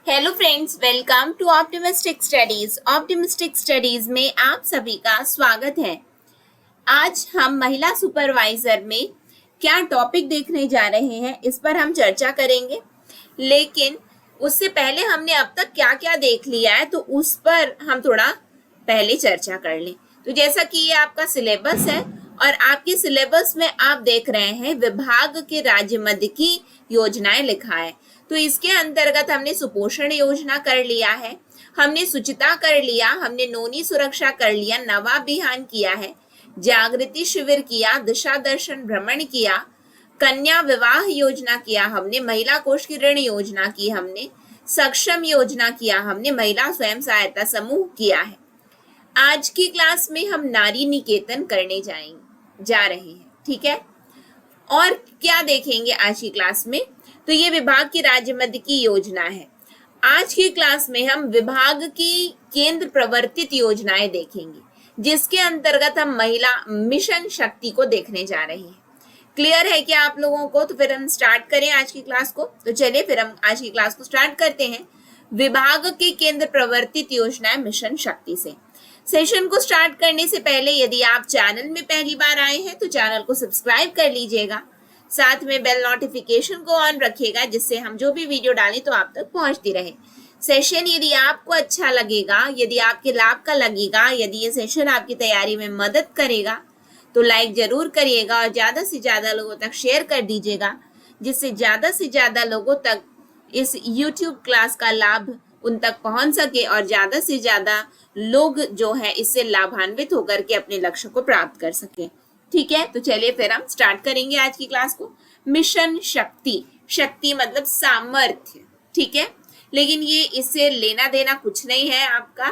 Hello friends, welcome to optimistic studies. Optimistic studies में आप सभी का स्वागत है। आज हम महिला सुपरवाइजर में क्या टॉपिक देखने जा रहे हैं, इस पर हम चर्चा करेंगे। लेकिन उससे पहले हमने अब तक क्या क्या देख लिया है, तो उस पर हम थोड़ा पहले चर्चा कर लें। तो जैसा कि ये आपका सिलेबस है और आपके सिलेबस में आप देख रहे हैं विभाग के राज्य मध्य की योजनाएं लिखा है। तो इसके अंतर्गत हमने सुपोषण योजना कर लिया है, हमने सुचिता कर लिया, हमने नोनी सुरक्षा कर लिया, नवाभियान किया है, जागृति शिविर किया, दिशा दर्शन भ्रमण किया, कन्या विवाह योजना किया हमने, महिला कोष की ऋण योजना की हमने, सक्षम योजना किया हमने, महिला स्वयं सहायता समूह किया है। आज की क्लास में हम नारी निकेतन करने जा रहे हैं, ठीक है। और क्या देखेंगे आज की क्लास में, तो ये विभाग की राज्य मध्य की योजना है। आज की क्लास में हम विभाग की केंद्र प्रवर्तित योजनाएं देखेंगे, जिसके अंतर्गत हम महिला मिशन शक्ति को देखने जा रहे हैं। क्लियर है क्या आप लोगों को? तो फिर हम स्टार्ट करें आज की क्लास को। तो चलिए फिर हम आज की क्लास को स्टार्ट करते हैं विभाग की केंद्र प्रवर्तित योजनाएं मिशन शक्ति से। सेशन को स्टार्ट करने से पहले यदि आप चैनल में पहली बार आए हैं तो चैनल को सब्सक्राइब कर लीजिएगा, साथ में बेल नोटिफिकेशन को ऑन रखिएगा, जिससे हम जो भी वीडियो डालें तो आप तक पहुंचती रहे। सेशन यदि आपको अच्छा लगेगा, यदि आपके लाभ का लगेगा, यदि ये सेशन आपकी तैयारी में मदद करेगा तो लाइक जरूर करिएगा और ज्यादा से ज्यादा लोगों तक शेयर कर दीजिएगा, जिससे ज्यादा से ज्यादा लोगों तक इस YouTube क्लास का लाभ उन तक पहुंच सके और ज्यादा से ज्यादा लोग जो है इससे लाभान्वित होकर के अपने लक्ष्य को प्राप्त कर सके। ठीक है, तो चलिए फिर हम स्टार्ट करेंगे आज की क्लास को। मिशन शक्ति, शक्ति मतलब सामर्थ्य, ठीक है। लेकिन ये इससे लेना देना कुछ नहीं है आपका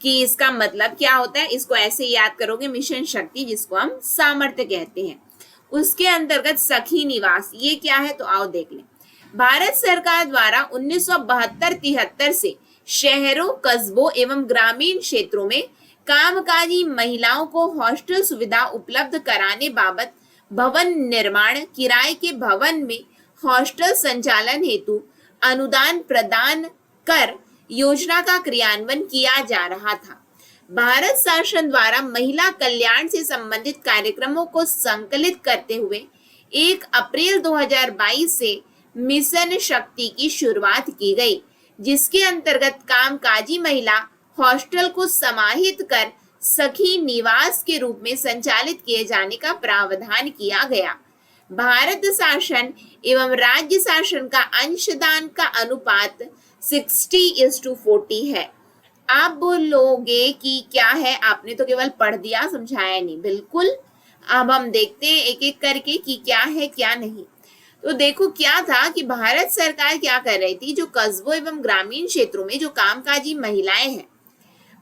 कि इसका मतलब क्या होता है, इसको ऐसे याद करोगे मिशन शक्ति, जिसको हम सामर्थ्य कहते हैं। उसके अंतर्गत सखी निवास, ये क्या है तो आओ देख लें। भारत सरकार द्वारा 1972-73 से शहरों, कस्बों एवं ग्रामीण क्षेत्रों में कामकाजी महिलाओं को हॉस्टल सुविधा उपलब्ध कराने बाबत भवन निर्माण, किराए के भवन में हॉस्टल संचालन हेतु अनुदान प्रदान कर योजना का क्रियान्वयन किया जा रहा था। भारत शासन द्वारा महिला कल्याण से संबंधित कार्यक्रमों को संकलित करते हुए 1 अप्रैल 2022 से मिशन शक्ति की शुरुआत की गई, जिसके अंतर्गत कामकाजी महिला हॉस्टल को समाहित कर सखी निवास के रूप में संचालित किए जाने का प्रावधान किया गया। भारत शासन एवं राज्य शासन का अंशदान का अनुपात 60:40 है। आप बोलोगे कि क्या है, आपने तो केवल पढ़ दिया, समझाया नहीं। बिल्कुल, अब हम देखते हैं एक एक करके कि क्या है क्या नहीं। तो देखो क्या था कि भारत सरकार क्या कर रही थी, जो कस्बों एवं ग्रामीण क्षेत्रों में जो कामकाजी महिलाएं हैं,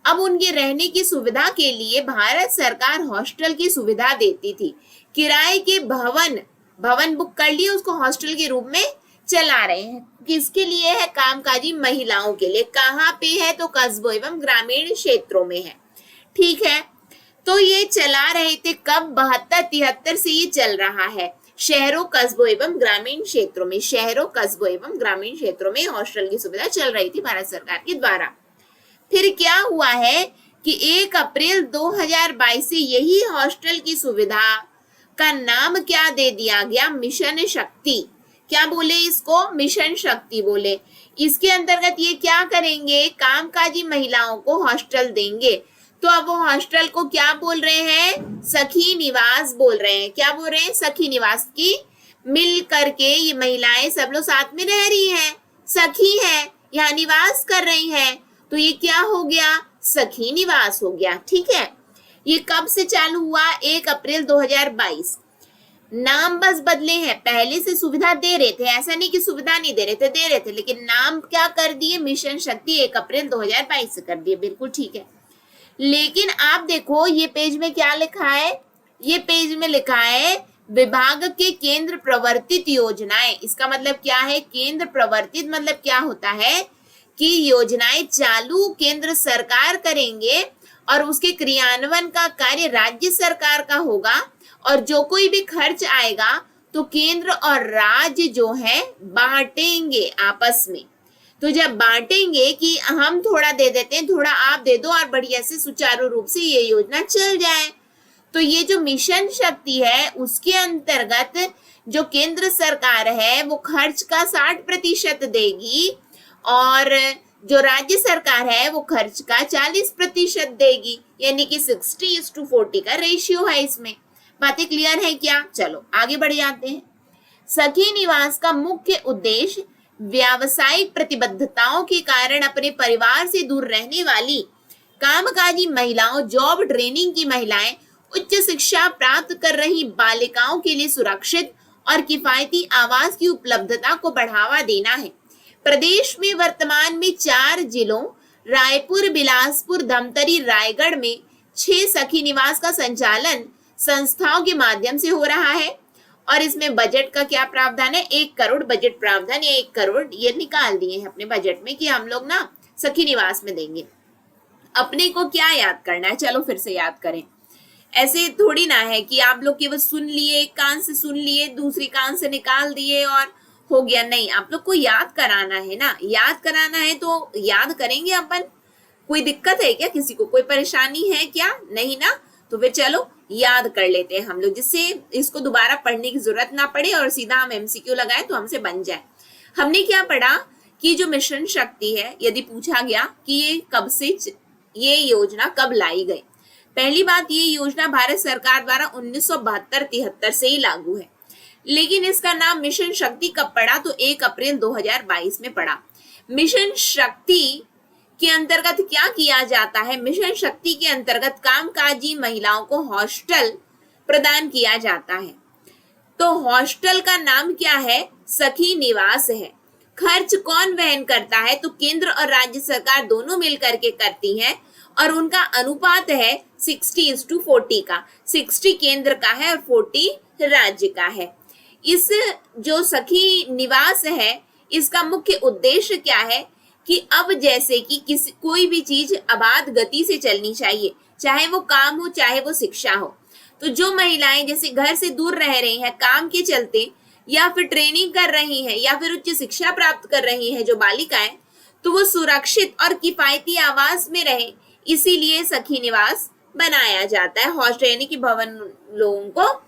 अब उनके रहने की सुविधा के लिए भारत सरकार हॉस्टल की सुविधा देती थी। किराए के भवन बुक कर लिए, उसको हॉस्टल के रूप में चला रहे हैं। किसके लिए है? कामकाजी महिलाओं के लिए। कहाँ पे है? तो कस्बों एवं ग्रामीण क्षेत्रों में है, ठीक है। तो ये चला रहे थे कब? 72-73 से ये चल रहा है। शहरों, कस्बों एवं ग्रामीण क्षेत्रों में, शहरों, कस्बों एवं ग्रामीण क्षेत्रों में हॉस्टल की सुविधा चल रही थी भारत सरकार के द्वारा। फिर क्या हुआ है कि 1 अप्रैल 2022 से यही हॉस्टल की सुविधा का नाम क्या दे दिया गया? मिशन शक्ति। क्या बोले इसको? मिशन शक्ति बोले। इसके अंतर्गत ये क्या करेंगे? कामकाजी महिलाओं को हॉस्टल देंगे। तो अब वो हॉस्टल को क्या बोल रहे हैं? सखी निवास बोल रहे हैं। क्या बोल रहे हैं? सखी निवास की मिल करके ये महिलाएं सब लोग साथ में रह रही हैं, सखी हैं, यहाँ निवास कर रही हैं, तो ये क्या हो गया? सखी निवास हो गया, ठीक है। ये कब से चालू हुआ? 1 अप्रैल 2022। नाम बस बदले हैं, पहले से सुविधा दे रहे थे, ऐसा नहीं कि सुविधा नहीं दे रहे थे, लेकिन नाम क्या कर दिए? मिशन शक्ति 1 अप्रैल 2022 से कर दिए, बिल्कुल ठीक है। लेकिन आप देखो ये पेज में क्या लिखा है? ये पेज में लिखा है विभाग के केंद्र प्रवर्तित योजनाएं। इसका मतलब क्या है? केंद्र प्रवर्तित मतलब क्या होता है कि योजनाएं चालू केंद्र सरकार करेंगे और उसके क्रियान्वयन का कार्य राज्य सरकार का होगा, और जो कोई भी खर्च आएगा तो केंद्र और राज्य जो है बांटेंगे आपस में। तो जब बांटेंगे कि हम थोड़ा दे देते हैं, थोड़ा आप दे दो और बढ़िया से सुचारू रूप से ये योजना चल जाए। तो ये जो मिशन शक्ति है उसके अंतर्गत जो केंद्र सरकार है वो खर्च का 60% देगी और जो राज्य सरकार है वो खर्च का 40% देगी, यानी कि 60:40 का रेशियो है इसमें। बातें क्लियर है क्या? चलो आगे बढ़ जाते हैं। सखी निवास का मुख्य उद्देश्य व्यावसायिक प्रतिबद्धताओं के कारण अपने परिवार से दूर रहने वाली कामकाजी महिलाओं, जॉब ट्रेनिंग की महिलाएं, उच्च शिक्षा प्राप्त कर रही बालिकाओं के लिए सुरक्षित और किफायती आवास की उपलब्धता को बढ़ावा देना है। प्रदेश में वर्तमान में 4 जिलों रायपुर, बिलासपुर, धमतरी, रायगढ़ में 6 सखी निवास का संचालन संस्थाओं के माध्यम से हो रहा है और इसमें बजट का क्या प्रावधान है? 1 करोड़ बजट प्रावधान, या 1 करोड़ ये निकाल दिए हैं अपने बजट में कि हम लोग ना सखी निवास में देंगे। अपने को क्या याद करना है? चलो फिर से याद करें। ऐसे थोड़ी ना है कि आप लोग केवल सुन लिए, एक कान से सुन लिए, दूसरी कान से निकाल दिए और हो गया। नहीं, आप लोग को याद कराना है ना। याद कराना है तो याद करेंगे अपन। कोई दिक्कत है क्या? किसी को कोई परेशानी है क्या? नहीं ना। तो फिर चलो याद कर लेते हैं हम लोग, जिससे इसको दोबारा पढ़ने की जरूरत ना पड़े और सीधा हम एमसीक्यू लगाए तो हमसे बन जाए। हमने क्या पढ़ा कि जो मिशन शक्ति है, यदि पूछा गया कि ये कब से, ये योजना कब लाई गई। पहली बात, ये योजना भारत सरकार द्वारा 1972-73 से ही लागू है, लेकिन इसका नाम मिशन शक्ति कब पड़ा? तो 1 अप्रैल 2022 में पड़ा। मिशन शक्ति के अंतर्गत क्या किया जाता है? मिशन शक्ति के अंतर्गत कामकाजी महिलाओं को हॉस्टल प्रदान किया जाता है। तो हॉस्टल का नाम क्या है? सखी निवास है। खर्च कौन वहन करता है? तो केंद्र और राज्य सरकार दोनों मिलकर के करती हैं और उनका अनुपात है 60:40 का। 60 केंद्र का है और 40 राज्य का है। इस जो सखी निवास है इसका मुख्य उद्देश्य क्या है कि अब जैसे कि कोई भी चीज आबाद गति से चलनी चाहिए, चाहे वो काम हो चाहे वो शिक्षा हो। तो जो महिलाएं जैसे घर से दूर रह रही हैं काम के चलते, या फिर ट्रेनिंग कर रही हैं, या फिर उच्च शिक्षा प्राप्त कर रही हैं जो बालिकाएं, तो वो सुरक्षित और किफायती आवास में रहे, इसीलिए सखी निवास बनाया जाता है। हॉस्टल यानी कि भवन लोगों को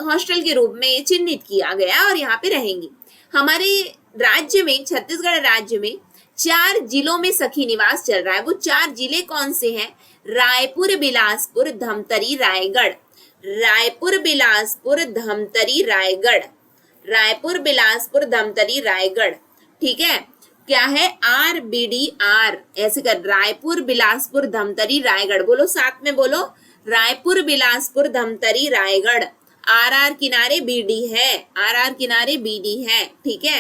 हॉस्टल के रूप में चिन्हित किया गया और यहाँ पे रहेंगी। हमारे राज्य में, छत्तीसगढ़ राज्य में 4 जिलों में सखी निवास चल रहा है। वो 4 जिले कौन से हैं? रायपुर, बिलासपुर, धमतरी, रायगढ़। रायपुर, बिलासपुर, धमतरी, रायगढ़। रायपुर, बिलासपुर, धमतरी, रायगढ़। ठीक है, क्या है? RBDR ऐसे कर, रायपुर, बिलासपुर, धमतरी, रायगढ़। बोलो साथ में बोलो, रायपुर, बिलासपुर, धमतरी, रायगढ़। RR किनारे BD है, RR किनारे BD है। ठीक है,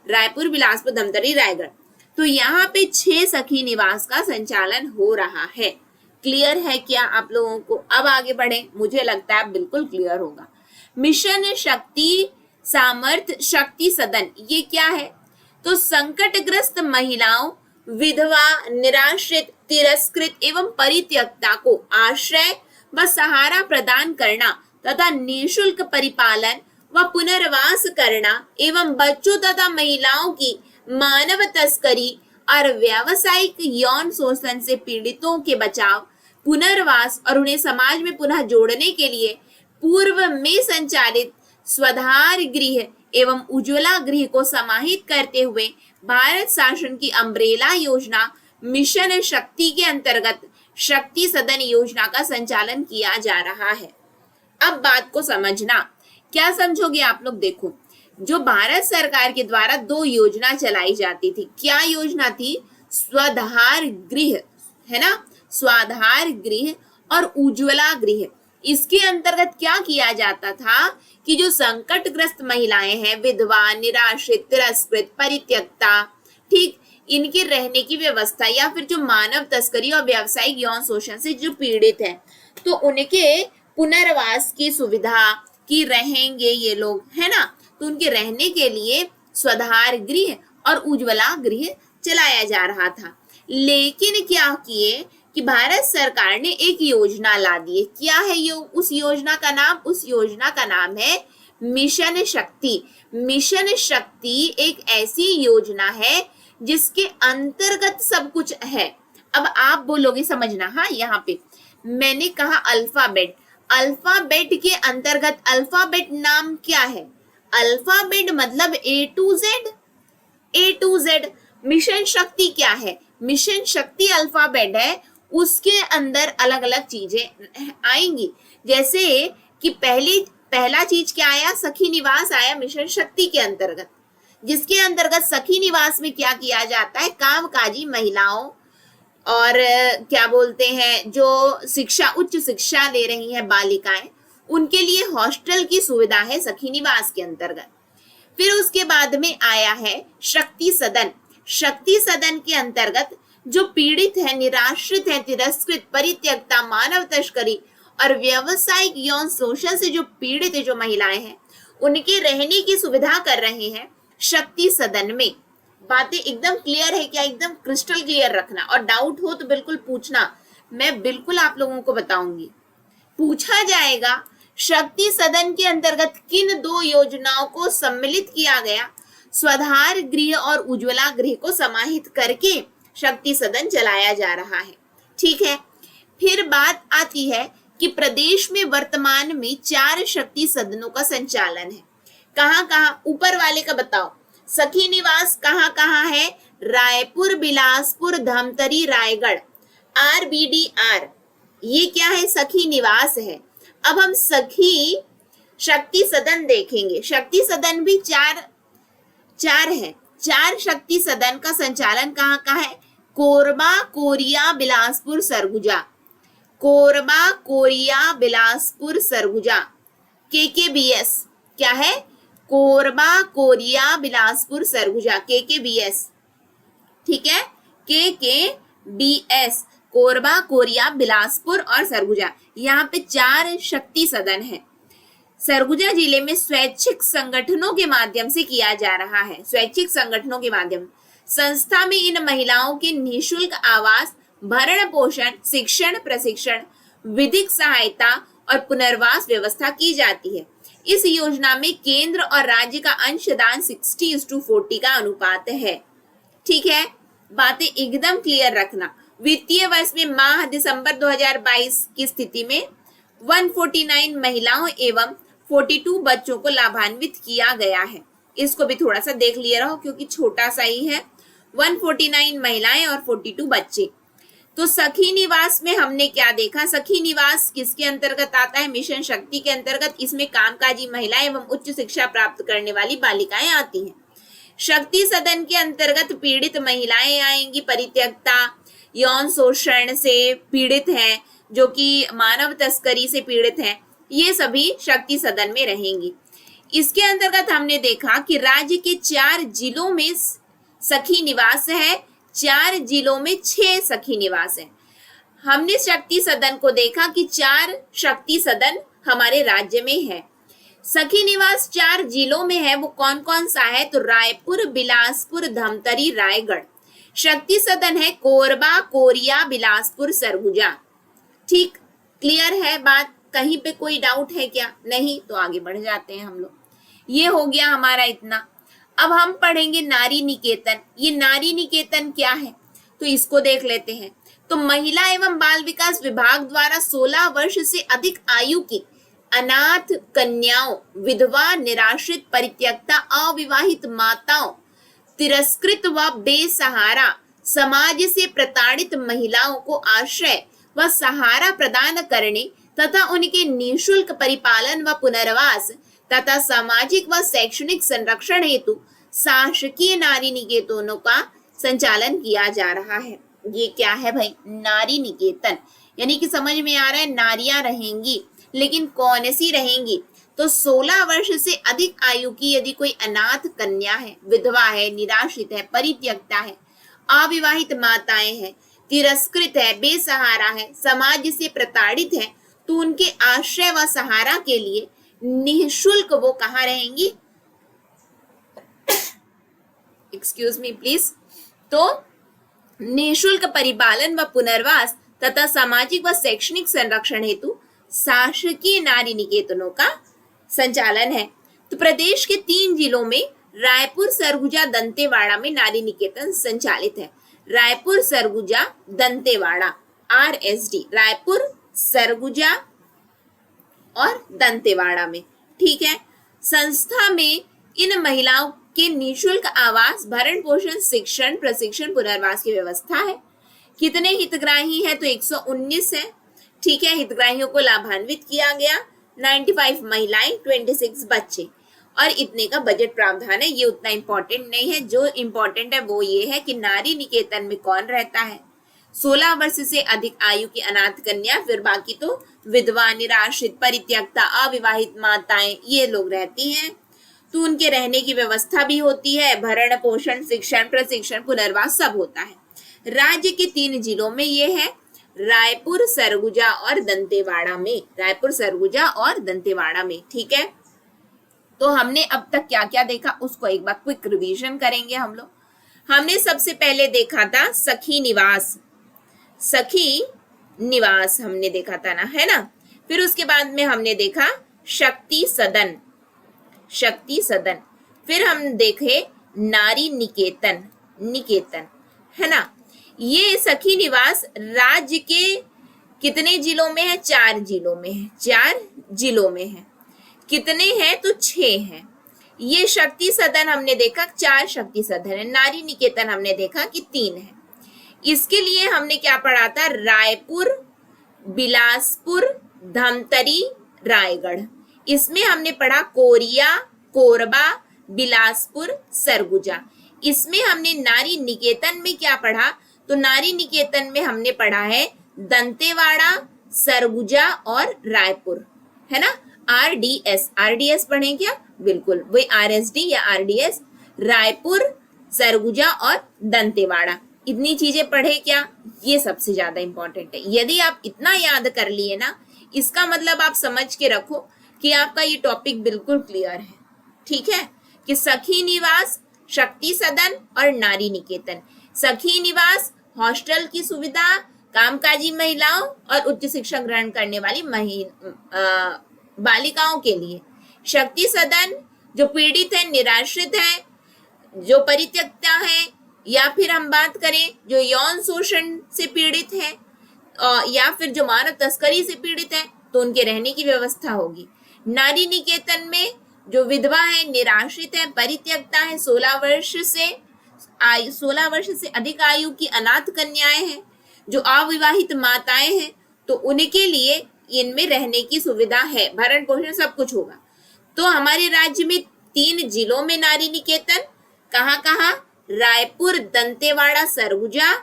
रायपुर, बिलासपुर, धमतरी, रायगढ़। तो यहाँ पे 6 सखी निवास का संचालन हो रहा है। क्लियर है क्या आप लोगों को? अब आगे बढ़े, मुझे लगता है बिल्कुल क्लियर होगा। मिशन शक्ति सामर्थ्य शक्ति सदन, ये क्या है? तो संकटग्रस्त महिलाओं, विधवा, निराश्रित, तिरस्कृत एवं परित्यक्ता को आश्रय व सहारा प्रदान करना तथा निःशुल्क परिपालन व पुनर्वास करना एवं बच्चों तथा महिलाओं की मानव तस्करी और व्यावसायिक यौन शोषण से पीड़ितों के बचाव, पुनर्वास और उन्हें समाज में पुनः जोड़ने के लिए पूर्व में संचालित स्वधार गृह एवं उज्ज्वला गृह को समाहित करते हुए भारत शासन की अम्ब्रेला योजना मिशन शक्ति के अंतर्गत शक्ति सदन योजना का संचालन किया जा रहा है। अब बात को समझना, क्या समझोगे आप लोग? देखो, जो भारत सरकार के द्वारा 2 योजना चलाई जाती थी। क्या योजना थी? स्वधार गृह, है ना, स्वाधार गृह और उज्ज्वला गृह। इसके अंतर्गत क्या किया जाता था कि जो संकटग्रस्त महिलाएं हैं, विधवा, निराश्रित, तिरस्कृत, परित्यक्ता, ठीक, इनके रहने की व्यवस्था या फिर जो मानव तस्करी और व्यावसायिक यौन शोषण से जो पीड़ित हैं, तो उनके पुनर्वास की सुविधा की रहेंगे ये लोग, है ना। तो उनके रहने के लिए स्वधार गृह और उज्ज्वला गृह चलाया जा रहा था। लेकिन क्या किए कि भारत सरकार ने एक योजना ला दी है। क्या है ये उस योजना का नाम? उस योजना का नाम है मिशन शक्ति। मिशन शक्ति एक ऐसी योजना है जिसके अंतर्गत सब कुछ है। अब आप बोलोगे, समझना, हाँ यहाँ पे मैंने कहा अल्फाबेट, अल्फाबेट के अंतर्गत अल्फाबेट नाम क्या है? अल्फाबेट मतलब A to Z, A to Z. Mission Shakti क्या है? मिशन शक्ति अल्फाबेट है, उसके अंदर अलग अलग चीजें आएंगी। जैसे कि पहला चीज क्या आया? सखी निवास आया मिशन शक्ति के अंतर्गत, जिसके अंतर्गत सखी निवास में क्या किया जाता है? कामकाजी महिलाओं और क्या बोलते हैं, जो शिक्षा, उच्च शिक्षा ले रही हैं बालिकाएं, उनके लिए हॉस्टल की सुविधा है सखी निवास के अंतर्गत। फिर उसके बाद में आया है शक्ति सदन। शक्ति सदन के अंतर्गत जो पीड़ित है, निराश्रित है, तिरस्कृत, परित्यक्ता, मानव तस्करी और व्यावसायिक यौन शोषण से जो पीड़ित है, जो महिलाएं हैं, उनके रहने की सुविधा कर रहे हैं शक्ति सदन में। बातें एकदम क्लियर है क्या? एकदम क्रिस्टल क्लियर रखना, और डाउट हो तो बिल्कुल पूछना, मैं बिल्कुल आप लोगों को बताऊंगी। पूछा जाएगा शक्ति सदन के अंतर्गत किन दो योजनाओं को सम्मिलित किया गया? स्वाधार गृह और उज्ज्वला गृह को समाहित करके शक्ति सदन चलाया जा रहा है। ठीक है, फिर बात आती है कि प्रदेश में वर्तमान में 4 शक्ति सदनों का संचालन है। कहाँ कहाँ? ऊपर वाले का बताओ। सखी निवास कहाँ कहाँ है? रायपुर, बिलासपुर, धमतरी, रायगढ़। RBDR ये क्या है? सखी निवास है। अब हम सखी शक्ति सदन देखेंगे। शक्ति सदन भी चार है। 4 शक्ति सदन का संचालन कहाँ कहाँ है? Korba, Korea, Bilaspur, Surguja. Korba, Korea, Bilaspur, Surguja. KKBS क्या है? Korba, Korea, Bilaspur, Surguja, KKBS। ठीक है, KKBS, कोरबा, कोरिया, बिलासपुर और सरगुजा। यहाँ पे 4 शक्ति सदन है। सरगुजा जिले में स्वैच्छिक संगठनों के माध्यम से किया जा रहा है। स्वैच्छिक संगठनों के माध्यम संस्था में इन महिलाओं के निःशुल्क आवास, भरण पोषण, शिक्षण, प्रशिक्षण, विधिक सहायता और पुनर्वास व्यवस्था की जाती है। इस योजना में केंद्र और राज्य का अंशदान 60:40 का अनुपात है। ठीक है, बातें एकदम क्लियर रखना। वित्तीय वर्ष में माह दिसंबर 2022 की स्थिति में 149 महिलाओं एवं 42 बच्चों को लाभान्वित किया गया है। इसको भी थोड़ा सा देख लिया रहो क्योंकि छोटा सा ही है। 149 महिलाएं और 42 बच्चे। तो सखी निवास में हमने क्या देखा? सखी निवास किसके अंतर्गत आता है? मिशन शक्ति के अंतर्गत। इसमें कामकाजी महिलाएं एवं उच्च शिक्षा प्राप्त करने वाली बालिकाएं आती हैं। शक्ति सदन के अंतर्गत पीड़ित महिलाएं आएंगी, परित्यक्ता, यौन शोषण से पीड़ित हैं, जो कि मानव तस्करी से पीड़ित हैं, ये सभी शक्ति सदन में रहेंगी। इसके अंतर्गत हमने देखा कि राज्य के 4 जिलों में सखी निवास है, 4 जिलों में 6 सखी निवास है। हमने शक्ति सदन को देखा कि 4 शक्ति सदन हमारे राज्य में है। सखी निवास 4 जिलों में है, वो कौन कौन सा है? तो रायपुर, बिलासपुर, धमतरी, रायगढ़। शक्ति सदन है कोरबा, कोरिया, बिलासपुर, सरगुजा। ठीक, क्लियर है बात? कहीं पे कोई डाउट है क्या? नहीं तो आगे बढ़ जाते हैं हम लोग। ये हो गया हमारा इतना। अब हम पढ़ेंगे नारी निकेतन। ये नारी निकेतन क्या है तो इसको देख लेते हैं। तो महिला एवं बाल विकास विभाग द्वारा 16 वर्ष से अधिक आयु की अनाथ कन्याओं, विधवा, निराश्रित, परित्यक्ता, अविवाहित माताओं, तिरस्कृत व बेसहारा, समाज से प्रताड़ित महिलाओं को आश्रय व सहारा प्रदान करने तथा उनके निःशुल्क परिपालन व पुनर्वास तथा सामाजिक व शैक्षणिक संरक्षण हेतु शासकीय नारी निकेतनों का संचालन किया जा रहा है। ये क्या है भाई? नारी निकेतन। यानी कि समझ में आ रहा है, नारियां रहेंगी, लेकिन कौन सी रहेंगी? तो 16 वर्ष से अधिक आयु की यदि कोई अनाथ कन्या है, विधवा है, निराश्रित है, परित्यक्ता है, अविवाहित माताएं हैं, तिरस्कृत है, बेसहारा है, समाज से प्रताड़ित है, तो उनके आश्रय व सहारा के लिए निःशुल्क वो कहाँ रहेंगी? Excuse me please. तो निःशुल्क परिपालन व पुनर्वास तथा सामाजिक व शैक्षणिक संरक्षण हेतु शासकीय नारी निकेतनों का संचालन है। तो प्रदेश के 3 जिलों में रायपुर, सरगुजा, दंतेवाड़ा में नारी निकेतन संचालित है। रायपुर, सरगुजा, दंतेवाड़ा, RSD, रायपुर, सरगुजा और दंतेवाड़ा में। ठीक है। संस्था में इन महिलाओं के निःशुल्क आवास, भरण पोषण, शिक्षण, प्रशिक्षण, पुनर्वास की व्यवस्था है। कितने हितग्राही हैं? तो 119 है। ठीक है। हितग्राहियों को लाभान्वित किया गया, 95 महिलाएं, 26 बच्चे और इतने का बजट प्रावधान है। ये उतना इंपॉर्टेंट नहीं है। जो इंपॉर्टेंट है वो ये है कि नारी निकेतन में कौन रहता है? 16 वर्ष से अधिक आयु की अनाथ कन्या, फिर बाकी तो विधवा, निराश्रित, परित्यक्ता, अविवाहित माताएं, ये लोग रहती हैं। तो उनके रहने की व्यवस्था भी होती है, भरण पोषण, शिक्षण, प्रशिक्षण, पुनर्वास सब होता है। राज्य के 3 जिलों में ये है, रायपुर, सरगुजा और दंतेवाड़ा में। रायपुर, सरगुजा और दंतेवाड़ा में। ठीक है। तो हमने अब तक क्या क्या देखा उसको एक बार क्विक रिवीजन करेंगे हम लोग। हमने सबसे पहले देखा था सखी निवास। सखी निवास हमने देखा था ना, है ना। फिर उसके बाद में हमने देखा शक्ति सदन। शक्ति सदन। फिर हम देखे नारी निकेतन। निकेतन, है ना। ये सखी निवास राज्य के कितने जिलों में है? 4 जिलों में है। 4 जिलों में है। कितने हैं? तो 6 हैं। ये शक्ति सदन हमने देखा 4 शक्ति सदन है। नारी निकेतन हमने देखा कि 3 है। इसके लिए हमने क्या पढ़ा था? रायपुर, बिलासपुर, धमतरी, रायगढ़। इसमें हमने पढ़ा कोरिया, कोरबा, बिलासपुर, सरगुजा। इसमें हमने नारी निकेतन में क्या पढ़ा? तो नारी निकेतन में हमने पढ़ा है दंतेवाड़ा, सरगुजा और रायपुर, है ना। RDS पढ़े क्या? बिल्कुल वही RSD या RDS, रायपुर, सरगुजा और दंतेवाड़ा। इतनी चीजें पढ़े क्या? ये सबसे ज्यादा इंपॉर्टेंट है। यदि आप इतना याद कर लिए ना, इसका मतलब आप समझ के रखो कि आपका ये टॉपिक बिल्कुल क्लियर है। ठीक है। कि सखी निवास, शक्ति सदन और नारी निकेतन। सखी निवास हॉस्टल की सुविधा, कामकाजी महिलाओं और उच्च शिक्षा ग्रहण करने वाली बालिकाओं के लिए। शक्ति सदन जो पीड़ित है, निराश्रित है, जो परित्यक्ता है, या फिर हम बात करें जो यौन शोषण से पीड़ित है या फिर जो मानव तस्करी से पीड़ित है, तो उनके रहने की व्यवस्था होगी। नारी निकेतन में जो विधवा है, निराश्रित है, परित्यक्ता है, 16 वर्ष से अधिक आयु की अनाथ कन्याएं हैं, जो अविवाहित माताएं हैं, तो उनके लिए इनमें रहने की सुविधा है, भरण पोषण सब कुछ होगा। तो हमारे राज्य में 3 जिलों में नारी निकेतन, कहाँ कहाँ? रायपुर, दंतेवाड़ा, सरगुजा।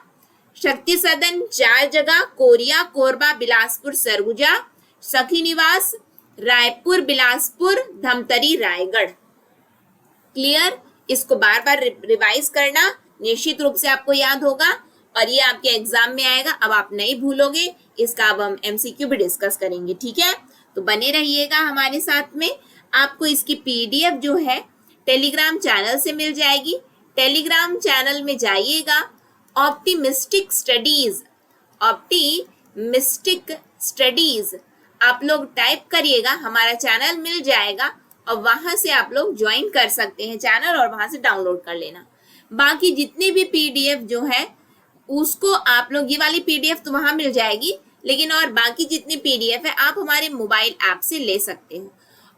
शक्ति सदन 4 जगह, कोरिया, कोरबा, बिलासपुर, सरगुजा। सखी निवास रायपुर, बिलासपुर, धमतरी, रायगढ़। क्लियर? इसको बार बार रिवाइज करना, निश्चित रूप से आपको याद होगा और ये आपके एग्जाम में आएगा। अब आप नहीं भूलोगे। इसका अब हम MCQ भी डिस्कस करेंगे। ठीक है। तो बने रहिएगा हमारे साथ में। आपको इसकी PDF जो है टेलीग्राम चैनल से मिल जाएगी। टेलीग्राम चैनल में जाइएगा, ऑप्टिमिस्टिक स्टडीज आप लोग टाइप करिएगा, हमारा चैनल मिल जाएगा और वहां से आप लोग ज्वाइन कर सकते हैं चैनल और वहां से डाउनलोड कर लेना। बाकी जितनी भी PDF जो है उसको आप लोग, ये वाली PDF तो वहां मिल जाएगी, लेकिन और बाकी जितनी PDF है आप हमारे मोबाइल ऐप से ले सकते हो।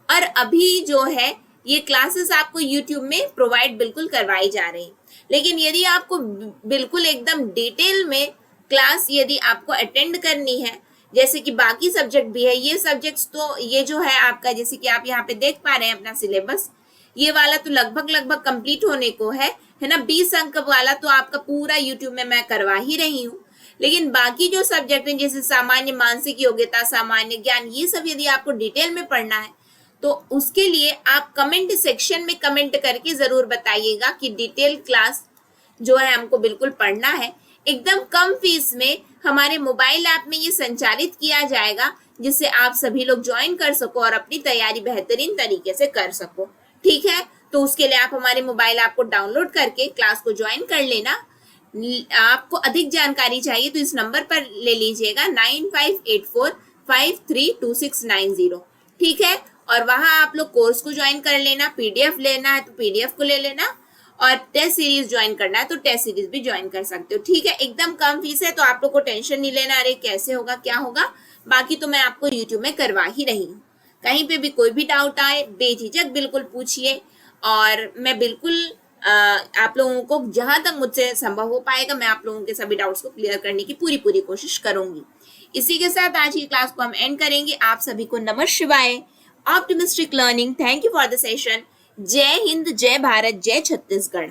और अभी जो है ये क्लासेस आपको YouTube में प्रोवाइड बिल्कुल करवाई जा रही, लेकिन यदि आपको बिल्कुल एकदम डिटेल में क्लास यदि आपको अटेंड करनी है, जैसे कि बाकी सब्जेक्ट भी है, ये सब्जेक्ट्स तो ये जो है आपका, जैसे कि आप यहाँ पे देख पा रहे हैं अपना सिलेबस, ये वाला तो लगभग कंप्लीट होने को है ना। 20 अंक वाला तो आपका पूरा YouTube में मैं करवा ही रही हूँ, लेकिन बाकी जो सब्जेक्ट हैं जैसे सामान्य मानसिक योग्यता, सामान्य ज्ञान, ये सब यदि आपको डिटेल में पढ़ना है तो उसके लिए आप कमेंट सेक्शन में कमेंट करके जरूर बताइएगा कि डिटेल क्लास जो है हमको बिल्कुल पढ़ना है। एकदम कम फीस में हमारे मोबाइल ऐप में ये संचालित किया जाएगा, जिससे आप सभी लोग ज्वाइन कर सको और अपनी तैयारी बेहतरीन तरीके से कर सको। ठीक है। तो उसके लिए आप हमारे मोबाइल ऐप को डाउनलोड करके क्लास को ज्वाइन कर लेना। आपको अधिक जानकारी चाहिए तो इस नंबर पर ले लीजिएगा 9584532690। ठीक है। और वहां आप लोग कोर्स को ज्वाइन कर लेना, पीडीएफ लेना है तो पीडीएफ को ले लेना, और टेस्ट सीरीज ज्वाइन करना है तो टेस्ट सीरीज भी ज्वाइन कर सकते हो। ठीक है, एकदम कम फीस है, तो आप लोग को टेंशन नहीं लेना अरे कैसे होगा क्या होगा, बाकी तो मैं आपको यूट्यूब में करवा ही रही हूँ। कहीं पे भी कोई भी डाउट आए बेझिझक बिल्कुल पूछिए, और मैं बिल्कुल आप लोगों को जहां तक मुझसे संभव हो पाएगा मैं आप लोगों के सभी डाउट्स को क्लियर करने की पूरी कोशिश करूंगी। इसी के साथ आज की क्लास को हम एंड करेंगे। आप सभी को नमः शिवाय, optimistic learning, thank you for the session. जय हिंद, जय भारत, जय छत्तीसगढ़।